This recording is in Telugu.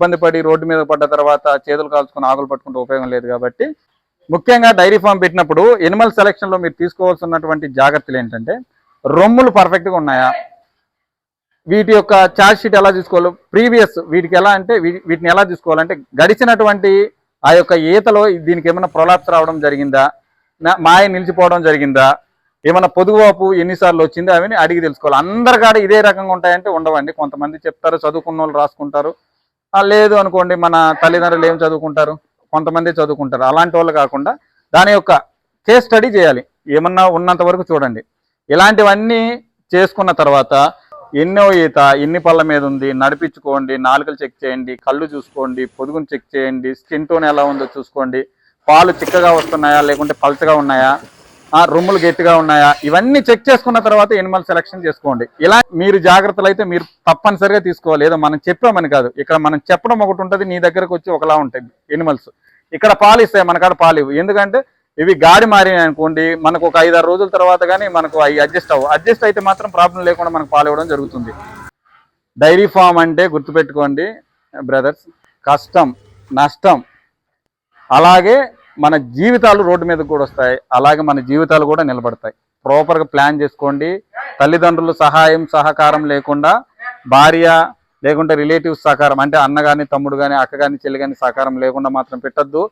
ఇబ్బంది పడి రోడ్డు మీద పడ్డ తర్వాత చేతులు కాల్చుకుని ఆకులు పట్టుకుంటే ఉపయోగం లేదు కాబట్టి ముఖ్యంగా డైరీ ఫామ్ పెట్టినప్పుడు ఎనిమల్ సెలక్షన్లో మీరు తీసుకోవాల్సినటువంటి జాగ్రత్తలు ఏంటంటే రొమ్ములు పర్ఫెక్ట్గా ఉన్నాయా, వీటి యొక్క ఛార్జ్ షీట్ ఎలా తీసుకోవాలి, ప్రీవియస్ వీటికి ఎలా అంటే వీటిని ఎలా తీసుకోవాలంటే గడిచినటువంటి ఆ యొక్క ఈతలో దీనికి ఏమైనా ప్రొలాప్స్ రావడం జరిగిందా, మాయ నిలిచిపోవడం జరిగిందా, ఏమైనా పొదుగువాపు ఎన్నిసార్లు వచ్చిందో అవన్నీ అడిగి తెలుసుకోవాలి. అందరికాడ ఇదే రకంగా ఉంటాయంటే ఉండవండి. కొంతమంది చెప్తారు, చదువుకున్న వాళ్ళు రాసుకుంటారు. లేదు అనుకోండి, మన తల్లిదండ్రులు ఏం చదువుకుంటారు, కొంతమంది చదువుకుంటారు. అలాంటి వాళ్ళు కాకుండా దాని యొక్క కేస్ స్టడీ చేయాలి. ఏమన్నా ఉన్నంత వరకు చూడండి. ఇలాంటివన్నీ చేసుకున్న తర్వాత ఎన్నో ఈత ఎన్ని పళ్ళ మీద ఉంది నడిపించుకోండి, నాలుకలు చెక్ చేయండి, కళ్ళు చూసుకోండి, పొదుగును చెక్ చేయండి, స్కిన్ టోన్ ఎలా ఉందో చూసుకోండి, పాలు చిక్కగా వస్తున్నాయా లేకుంటే పల్చగా ఉన్నాయా, రొమ్ములు గట్టిగా ఉన్నాయా, ఇవన్నీ చెక్ చేసుకున్న తర్వాత ఎనిమల్ సెలక్షన్ చేసుకోండి. ఇలా మీరు జాగ్రత్తలు అయితే మీరు తప్పనిసరిగా తీసుకోవాలి. ఏదో మనం చెప్పామని కాదు, ఇక్కడ మనం చెప్పడం ఒకటి ఉంటుంది, నీ దగ్గరకు వచ్చి ఒకలా ఉంటాయి ఎనిమల్స్. ఇక్కడ పాలు ఇస్తాయి, మనకాడ పాలు ఇవ్వు. ఎందుకంటే ఇవి గాడి మారినాయి అనుకోండి, మనకు ఒక 5-6 రోజుల తర్వాత కానీ మనకు అవి అడ్జస్ట్ అయితే మాత్రం ప్రాబ్లం లేకుండా మనకు పాలు ఇవ్వడం జరుగుతుంది. డైరీ ఫామ్ అంటే గుర్తుపెట్టుకోండి బ్రదర్స్, కష్టం, నష్టం, అలాగే మన జీవితాలు రోడ్డు మీద కూడా వస్తాయి, అలాగే మన జీవితాలు కూడా నిలబడతాయి. ప్రాపర్గా ప్లాన్ చేసుకోండి. తల్లిదండ్రులు సహాయం సహకారం లేకుండా, భార్య లేకుంటే రిలేటివ్స్ సహకారం అంటే అన్న కానీ తమ్ముడు కానీ అక్క కానీ చెల్లి కానీ సహకారం లేకుండా మాత్రం పెట్టద్దు.